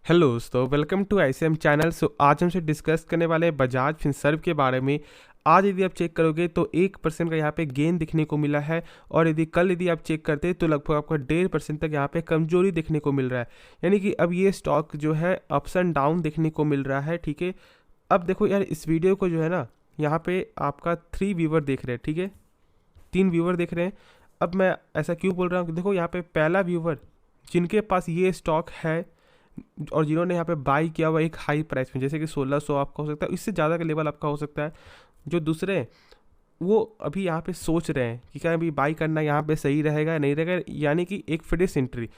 Hello दोस्तों, welcome to ICM channel. आज हमसे डिस्कस करने वाले हैं बजाज फिनसर्व के बारे में। आज यदि आप चेक करोगे तो 1% का यहाँ पे गेन दिखने को मिला है, और यदि आप चेक करते हैं तो लगभग आपको 1.5% तक यहाँ पे कमजोरी देखने को मिल रहा है। यानी कि अब ये स्टॉक जो है अप्स एंड डाउन देखने को मिल रहा है। ठीक है, अब देखो यार, इस वीडियो को जो है ना, यहाँ पे आपका 3 व्यूवर देख रहे हैं। ठीक है, 3 व्यूवर देख रहे हैं। अब मैं ऐसा क्यों बोल रहा हूँ, देखो यहाँ पे पहला व्यूवर जिनके पास ये स्टॉक है और जिन्होंने यहाँ पे बाई किया हुआ एक हाई प्राइस में, जैसे कि 1600 आपका हो सकता है, इससे ज़्यादा का लेवल आपका हो सकता है। जो दूसरे हैं वो अभी यहाँ पे सोच रहे हैं कि क्या अभी बाई करना यहाँ पे सही रहेगा या नहीं रहेगा, यानी कि एक फ्रेश एंट्री।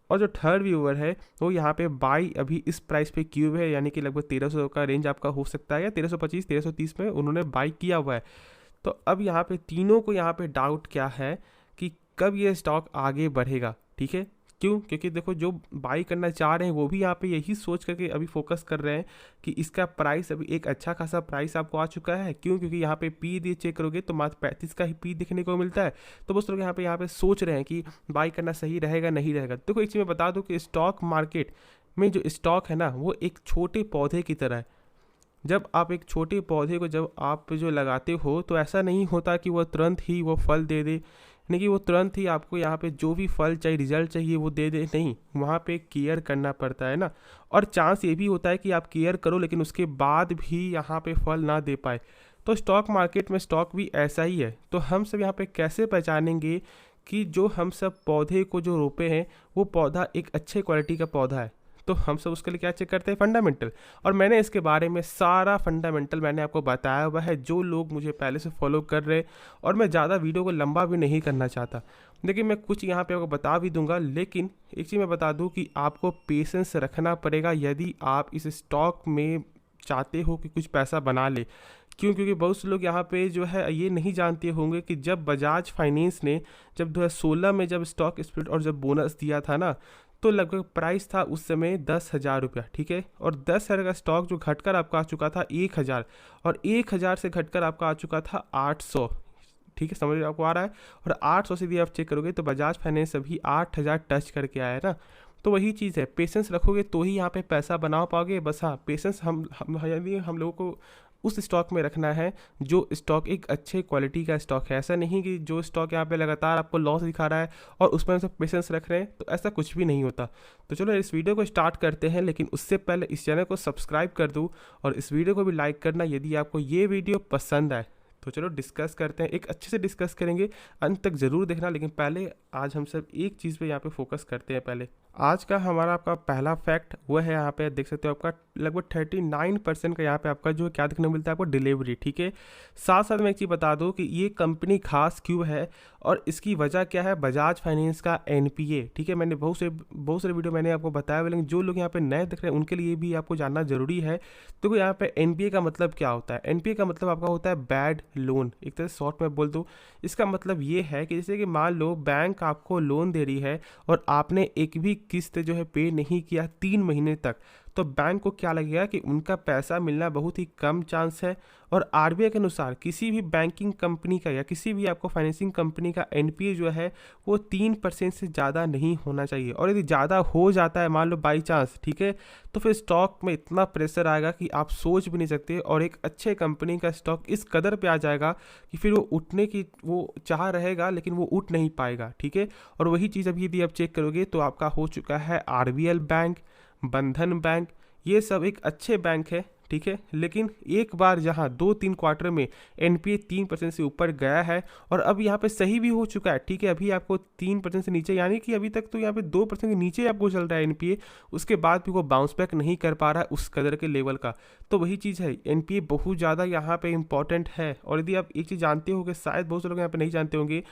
और जो थर्ड व्यूवर है वो यहाँ पे बाई अभी इस प्राइस पे किए हुए है, यानी कि लगभग 1300 का रेंज आपका हो सकता है, या 1325 1330 में उन्होंने बाई किया हुआ है। तो अब यहाँ पे तीनों को यहाँ पे डाउट क्या है कि कब ये स्टॉक आगे बढ़ेगा। ठीक है, क्यों? क्योंकि देखो, जो बाई करना चाह रहे हैं वो भी यहाँ पे यही सोच करके अभी फोकस कर रहे हैं कि इसका प्राइस अभी एक अच्छा खासा प्राइस आपको आ चुका है। क्यों? क्योंकि यहाँ पे पी दिए चेक करोगे तो मात्र 35 का ही पी दिखने को मिलता है। तो बस लोग यहाँ पे सोच रहे हैं कि बाई करना सही रहेगा नहीं रहेगा। देखो, एक चीज़ मैं बता दूँ कि स्टॉक मार्केट में जो स्टॉक है ना, वो एक छोटे पौधे की तरह है। जब आप एक छोटे पौधे को जब आप जो लगाते हो तो ऐसा नहीं होता कि वह तुरंत ही वो फल दे दे, यानी कि वो तुरंत ही आपको यहाँ पे जो भी फल चाहिए, रिजल्ट चाहिए, वो दे दे। नहीं, वहाँ पे केयर करना पड़ता है ना। और चांस ये भी होता है कि आप केयर करो लेकिन उसके बाद भी यहाँ पे फल ना दे पाए। तो स्टॉक मार्केट में स्टॉक भी ऐसा ही है। तो हम सब यहाँ पे कैसे पहचानेंगे कि जो हम सब पौधे को जो रोपे हैं वो पौधा एक अच्छे क्वालिटी का पौधा है? तो हम सब उसके लिए क्या चेक करते हैं? फंडामेंटल। और मैंने इसके बारे में सारा फंडामेंटल मैंने आपको बताया हुआ है, जो लोग मुझे पहले से फॉलो कर रहे। और मैं ज़्यादा वीडियो को लंबा भी नहीं करना चाहता, लेकिन मैं कुछ यहाँ पे आपको बता भी दूंगा। लेकिन एक चीज़ मैं बता दूँ कि आपको पेशेंस रखना पड़ेगा यदि आप इस स्टॉक में चाहते हो कि कुछ पैसा बना ले। क्यों? क्योंकि बहुत से लोग यहाँ पे जो है ये नहीं जानते होंगे कि जब बजाज फाइनेंस ने जब 2016 में जब स्टॉक स्प्लिट और जब बोनस दिया था ना, तो लगभग प्राइस था उस समय 10,000 रुपया। ठीक है, और 10,000 का स्टॉक जो घटकर आपका आ चुका था 1,000, और 1,000 से घटकर आपका आ चुका था 800। ठीक है, समझ आपको आ रहा है? और 800 से भी आप चेक करोगे तो बजाज फाइनेंस अभी 8,000 टच करके आया है ना। तो वही चीज़ है, पेशेंस रखोगे तो ही यहाँ पे पैसा बना पाओगे। बस हाँ, पेशेंस हम यदि हम लोगों को उस स्टॉक में रखना है जो स्टॉक एक अच्छे क्वालिटी का स्टॉक है। ऐसा नहीं कि जो स्टॉक यहाँ पे लगातार आपको लॉस दिखा रहा है और उस पर हम सब पेशेंस रख रहे हैं, तो ऐसा कुछ भी नहीं होता। तो चलो इस वीडियो को स्टार्ट करते हैं, लेकिन उससे पहले इस चैनल को सब्सक्राइब कर दूँ और इस वीडियो को भी लाइक करना यदि आपको ये वीडियो पसंद आए। तो चलो डिस्कस करते हैं, एक अच्छे से डिस्कस करेंगे, अंत तक ज़रूर देखना। लेकिन पहले आज हम सब एक चीज़ पे यहाँ पे फोकस करते हैं। पहले आज का हमारा आपका पहला फैक्ट वो है, यहाँ पे देख सकते हो आपका लगभग 39% का यहाँ पे आपका जो क्या देखने को मिलता है आपको डिलीवरी। ठीक है, साथ साथ मैं एक चीज़ बता दूँ कि ये कंपनी खास क्यों है और इसकी वजह क्या है। बजाज फाइनेंस का एनपीए, ठीक है, मैंने बहुत सारे वीडियो मैंने आपको बताया हुआ, लेकिन जो लोग यहाँ पे नए देख रहे हैं उनके लिए भी आपको जानना जरूरी है। तो यहाँ पे एनपीए का मतलब क्या होता है? एनपीए का मतलब आपका होता है बैड लोन। एक तरह से शॉर्ट में बोल दूँ, इसका मतलब ये है कि जैसे कि मान लो बैंक आपको लोन दे रही है और आपने एक भी किस्त जो है पे नहीं किया 3 महीने तक, तो बैंक को क्या लगेगा कि उनका पैसा मिलना बहुत ही कम चांस है। और आरबीआई के अनुसार किसी भी बैंकिंग कंपनी का या किसी भी आपको फाइनेंसिंग कंपनी का एनपीए जो है वो 3% से ज़्यादा नहीं होना चाहिए। और यदि ज़्यादा हो जाता है मान लो बाई चांस, ठीक है, तो फिर स्टॉक में इतना प्रेशर आएगा कि आप सोच भी नहीं सकते, और एक अच्छे कंपनी का स्टॉक इस कदर पे आ जाएगा कि फिर वो उठने की वो चाह रहेगा लेकिन वो उठ नहीं पाएगा। ठीक है, और वही चीज़ अभी यदि आप चेक करोगे तो आपका हो चुका है आरबीएल बैंक, बंधन बैंक, ये सब एक अच्छे बैंक है। ठीक है, लेकिन एक बार जहां 2-3 क्वार्टर में एनपीए 3% से ऊपर गया है और अब यहाँ पे सही भी हो चुका है। ठीक है, अभी आपको 3% से नीचे, यानी कि अभी तक तो यहाँ पे 2% के नीचे आपको चल रहा है एनपीए, उसके बाद भी वो बाउंस बैक नहीं कर पा रहा है उस कदर के लेवल का। तो वही चीज़ है, एनपीए बहुत ज़्यादा यहाँ पे इंपॉर्टेंट है। और यदि आप एक चीज़ जानते होंगे, शायद बहुत से लोग यहाँ पे नहीं जानते होंगे,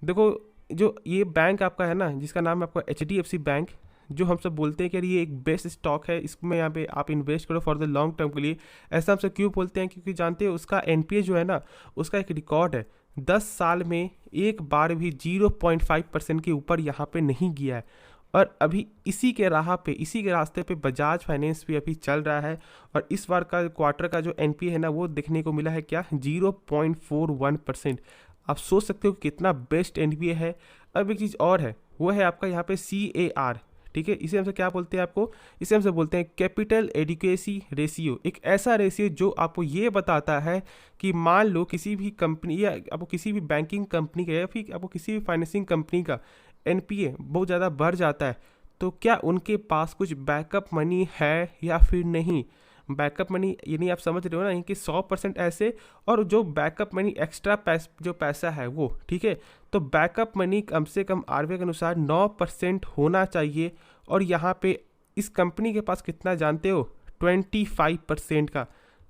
देखो जो ये बैंक आपका है ना, जिसका नाम है आपका एचडीएफसी बैंक, जो हम सब बोलते हैं कि यार ये एक बेस्ट स्टॉक है, इसमें यहाँ पे आप इन्वेस्ट करो फॉर द लॉन्ग टर्म के लिए। ऐसा हम सब क्यों बोलते हैं? क्योंकि जानते हैं उसका एनपीए जो है ना, उसका एक रिकॉर्ड है, 10 साल में एक बार भी 0.5% के ऊपर यहाँ पे नहीं गया है। और अभी इसी के रास्ते पे बजाज फाइनेंस भी अभी चल रहा है। और इस बार का क्वार्टर का जो एनपीए है ना, वो देखने को मिला है क्या, 0.41%। आप सोच सकते हो कितना बेस्ट एनपीए है। अब एक चीज़ और है, वो है आपका यहाँ पे CAR। ठीक है। इसे हमसे क्या बोलते हैं आपको, इसे हमसे बोलते हैं कैपिटल एडिक्वेसी रेशियो। एक ऐसा रेशियो जो आपको ये बताता है कि मान लो किसी भी कंपनी या आपको किसी भी बैंकिंग कंपनी का या फिर आपको किसी भी फाइनेंसिंग कंपनी का एनपीए बहुत ज़्यादा बढ़ जाता है, तो क्या उनके पास कुछ बैकअप मनी है या फिर नहीं। बैकअप मनी यानी आप समझ रहे हो ना कि 100% ऐसे, और जो बैकअप मनी एक्स्ट्रा जो पैसा है वो, ठीक है। तो बैकअप मनी कम से कम आरबीआई के अनुसार 9% होना चाहिए, और यहाँ पे इस कंपनी के पास कितना जानते हो, 25% का।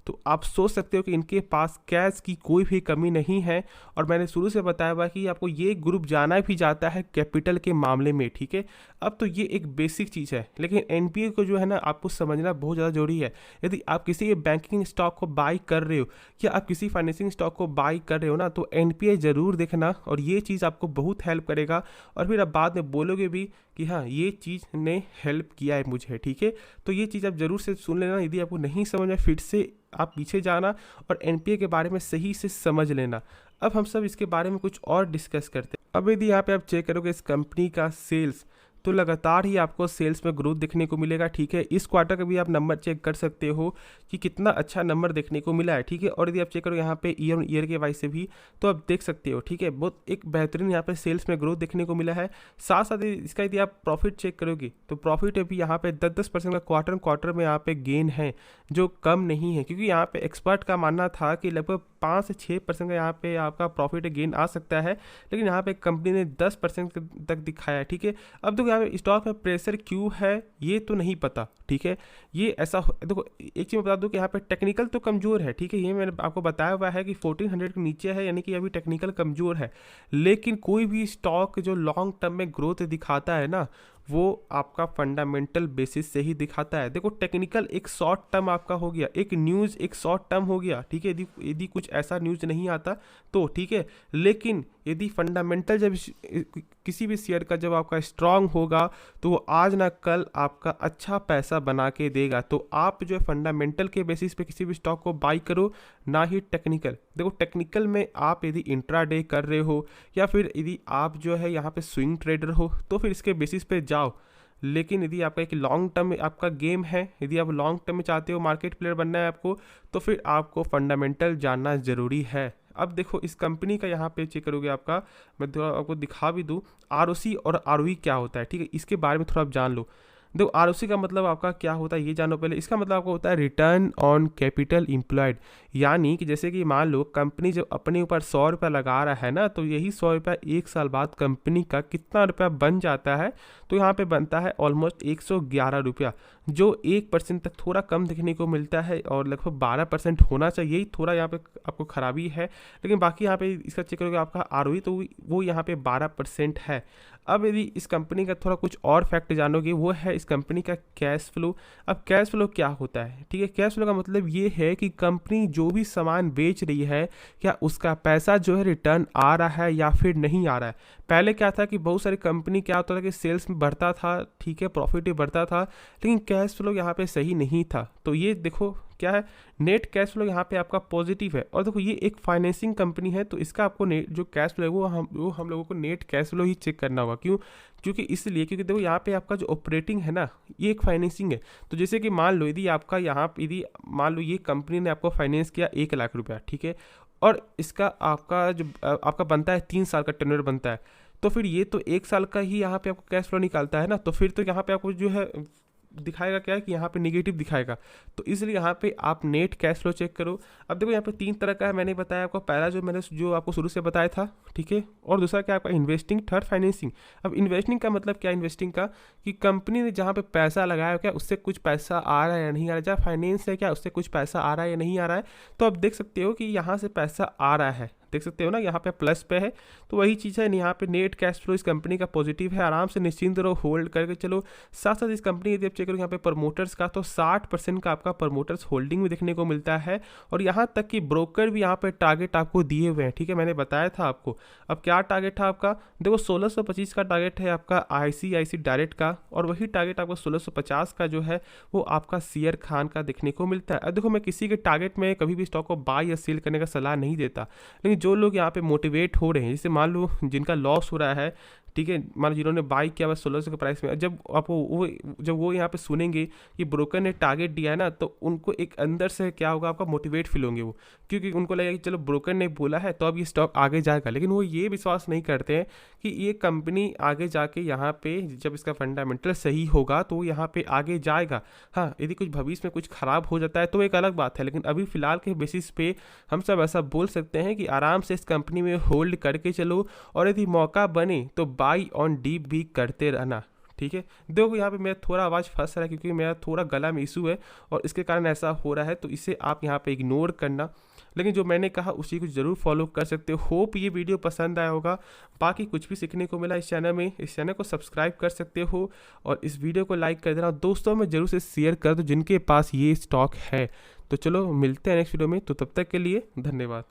तो आप सोच सकते हो कि इनके पास कैश की कोई भी कमी नहीं है, और मैंने शुरू से बताया हुआ कि आपको ये ग्रुप जाना भी जाता है कैपिटल के मामले में, ठीक है। अब तो ये एक बेसिक चीज़ है, लेकिन एनपीए को जो है ना आपको समझना बहुत ज़्यादा जरूरी है। यदि आप किसी भी बैंकिंग स्टॉक को बाई कर रहे हो या आप किसी फाइनेंसिंग स्टॉक को बाई कर रहे हो ना, तो एनपीए ज़रूर देखना, और ये चीज़ आपको बहुत हेल्प करेगा, और फिर आप बाद में बोलोगे भी कि हाँ ये चीज़ ने हेल्प किया है मुझे, ठीक है। तो ये चीज़ आप ज़रूर से सुन लेना, यदि आपको नहीं समझ में फिर से आप पीछे जाना और एनपीए के बारे में सही से समझ लेना। अब हम सब इसके बारे में कुछ और डिस्कस करते हैं। अब यदि यहाँ पे आप चेक करोगे इस कंपनी का सेल्स, तो लगातार ही आपको सेल्स में ग्रोथ देखने को मिलेगा, ठीक है। इस क्वार्टर का भी आप नंबर चेक कर सकते हो कि कितना अच्छा नंबर देखने को मिला है, ठीक है। और यदि आप चेक करो यहाँ पे ईयर ऑन ईयर के वाइज से भी, तो आप देख सकते हो, ठीक है। बहुत एक बेहतरीन यहाँ पे सेल्स में ग्रोथ देखने को मिला है। साथ साथ इसका यदि आप प्रॉफिट चेक करोगे, तो प्रॉफिट भी यहाँ पे 10% का क्वार्टर में यहाँ पे गेन है, जो कम नहीं है, क्योंकि यहाँ पे एक्सपर्ट का मानना था कि लगभग 5 से 6% का यहाँ पे आपका प्रॉफिट गेन आ सकता है, लेकिन यहाँ पे कंपनी ने 10% तक दिखाया, ठीक है। अब देखो यहाँ पे स्टॉक में प्रेशर क्यों है ये तो नहीं पता, ठीक है। ये ऐसा देखो, एक चीज़ बता दूं कि यहाँ पे टेक्निकल तो कमज़ोर है, ठीक है। ये मैंने आपको बताया हुआ है कि 1400 के नीचे है, यानी कि अभी टेक्निकल कमज़ोर है। लेकिन कोई भी स्टॉक जो लॉन्ग टर्म में ग्रोथ दिखाता है ना, वो आपका फंडामेंटल बेसिस से ही दिखाता है। देखो टेक्निकल एक शॉर्ट टर्म आपका हो गया, एक न्यूज़ एक शॉर्ट टर्म हो गया, ठीक है। यदि कुछ ऐसा न्यूज़ नहीं आता तो ठीक है, लेकिन यदि फंडामेंटल जब किसी भी शेयर का जब आपका स्ट्रांग होगा, तो वो आज ना कल आपका अच्छा पैसा बना के देगा। तो आप जो है फंडामेंटल के बेसिस पे किसी भी स्टॉक को बाई करो, ना ही टेक्निकल। देखो टेक्निकल में आप यदि इंट्राडे कर रहे हो या फिर यदि आप जो है यहाँ पे स्विंग ट्रेडर हो, तो फिर इसके बेसिस पे जाओ। लेकिन यदि आपका एक लॉन्ग टर्म में आपका गेम है, यदि आप लॉन्ग टर्म में चाहते हो मार्केट प्लेयर बनना है आपको, तो फिर आपको फंडामेंटल जानना ज़रूरी है। अब देखो इस कंपनी का यहाँ पे चेक करोगे आपका, मैं थोड़ा आपको दिखा भी दूँ आरओसी और आरओई क्या होता है, ठीक है। इसके बारे में थोड़ा आप जान लो। देखो आरओसी का मतलब आपका क्या होता है ये जानो पहले। इसका मतलब आपको होता है रिटर्न ऑन कैपिटल एम्प्लॉयड, यानी कि जैसे कि मान लो कंपनी जब अपने ऊपर 100 रुपया लगा रहा है ना, तो यही 100 रुपया 1 साल बाद कंपनी का कितना रुपया बन जाता है, तो यहाँ पे बनता है ऑलमोस्ट 111 रुपया, जो 1% तक थोड़ा कम देखने को मिलता है, और लगभग 12% होना चाहिए। यही थोड़ा यहाँ पे आपको खराबी है, लेकिन बाकी यहाँ पे इसका चेक करोगे आपका आरओई, तो वो यहाँ पे 12% है। अब यदि इस कंपनी का थोड़ा कुछ और फैक्ट जानोगे, वो है इस कंपनी का कैश फ्लो। अब कैश फ्लो क्या होता है, ठीक है। कैश फ्लो का मतलब ये है कि कंपनी जो भी सामान बेच रही है, क्या उसका पैसा जो है रिटर्न आ रहा है या फिर नहीं आ रहा है। पहले क्या था कि बहुत सारी कंपनी क्या होता था कि सेल्स में बढ़ता था, ठीक है, प्रॉफिट भी बढ़ता था, लेकिन कैश फ्लो यहाँ पे सही नहीं था। तो ये देखो क्या है, नेट कैश फ्लो यहाँ पे आपका पॉजिटिव है। और देखो ये एक फाइनेंसिंग कंपनी है, तो इसका आपको नेट जो कैश फ्लो है वो हम लोगों को नेट कैश फ्लो ही चेक करना होगा। क्यों? क्योंकि इसलिए क्योंकि देखो यहाँ पे आपका जो ऑपरेटिंग है ना, ये एक फाइनेंसिंग है। तो जैसे कि मान लो यदि आपका यहाँ यदि मान लो ये कंपनी ने आपको फाइनेंस किया 1 लाख रुपया, ठीक है, और इसका आपका जो आपका बनता है 3 साल का टेन्योर बनता है, तो फिर ये तो 1 साल का ही यहाँ पे आपको कैश फ्लो निकालता है ना, तो फिर तो यहाँ पे आपको जो है दिखाएगा क्या है कि यहाँ पे नेगेटिव दिखाएगा। तो इसलिए यहाँ पे आप नेट कैश फ्लो चेक करो। अब देखो यहाँ पे 3 तरह का है, मैंने बताया आपको। पहला मैंने जो आपको शुरू से बताया था, ठीक है, और दूसरा क्या आपका इन्वेस्टिंग, थर्ड फाइनेंसिंग। अब इन्वेस्टिंग का मतलब क्या, इन्वेस्टिंग का कि कंपनी ने जहाँ पे पैसा लगाया क्या उससे कुछ पैसा आ रहा है या नहीं आ रहा है, जहाँ फाइनेंस है क्या उससे कुछ पैसा आ रहा है या नहीं आ रहा है। तो आप देख सकते हो कि यहाँ से पैसा आ रहा है, देख सकते हो ना, यहाँ पे प्लस पे है। तो वही चीज़ है, यहाँ पे नेट कैश फ्लो इस कंपनी का पॉजिटिव है। आराम से निश्चिंत रहो, होल्ड करके चलो। साथ साथ इस कंपनी यदि आप चेक करो यहाँ पे प्रमोटर्स का, तो 60% का आपका प्रमोटर्स होल्डिंग भी देखने को मिलता है। और यहाँ तक कि ब्रोकर भी यहाँ पे टारगेट आपको दिए हुए हैं, ठीक है, मैंने बताया था आपको। अब क्या टारगेट था आपका, देखो 1625 का टारगेट है आपका ICICI डायरेक्ट का, और वही टारगेट आपको 1650 का जो है वो आपका शेयर खान का देखने को मिलता है। अब देखो मैं किसी के टारगेट में कभी भी स्टॉक को बाय या सेल करने का सलाह नहीं देता, लेकिन जो लोग यहाँ पे मोटिवेट हो रहे हैं, जैसे मान लो जिनका लॉस हो रहा है, ठीक है, मान लो जिन्होंने बाई किया हुआ 1600 के प्राइस में, जब आपको वो यहाँ पे सुनेंगे कि ब्रोकर ने टारगेट दिया है ना, तो उनको एक अंदर से क्या होगा, आपका मोटिवेट फील होंगे वो, क्योंकि उनको लगेगा कि चलो ब्रोकर ने बोला है तो अब ये स्टॉक आगे जाएगा। लेकिन वो ये विश्वास नहीं करते हैं कि ये कंपनी आगे जाके यहाँ पे जब इसका फंडामेंटल सही होगा तो यहाँ पे आगे जाएगा। हाँ, यदि कुछ भविष्य में कुछ खराब हो जाता है तो एक अलग बात है, लेकिन अभी फिलहाल के बेसिस पे हम सब ऐसा बोल सकते हैं कि आराम से इस कंपनी में होल्ड करके चलो, और यदि मौका बने तो बाई ऑन डीप भी करते रहना। ठीक है, देखो यहाँ पे मेरा थोड़ा आवाज़ फंस रहा है क्योंकि मेरा थोड़ा गला में इशू है और इसके कारण ऐसा हो रहा है, तो इसे आप यहाँ पे इग्नोर करना। लेकिन जो मैंने कहा उसी को ज़रूर फॉलो कर सकते हो। होप ये वीडियो पसंद आया होगा। बाकी कुछ भी सीखने को मिला इस चैनल में, इस चैनल को सब्सक्राइब कर सकते हो और इस वीडियो को लाइक कर देना, दोस्तों में जरूर से शेयर कर दो जिनके पास ये स्टॉक है। तो चलो मिलते हैं नेक्स्ट वीडियो में, तो तब तक के लिए धन्यवाद।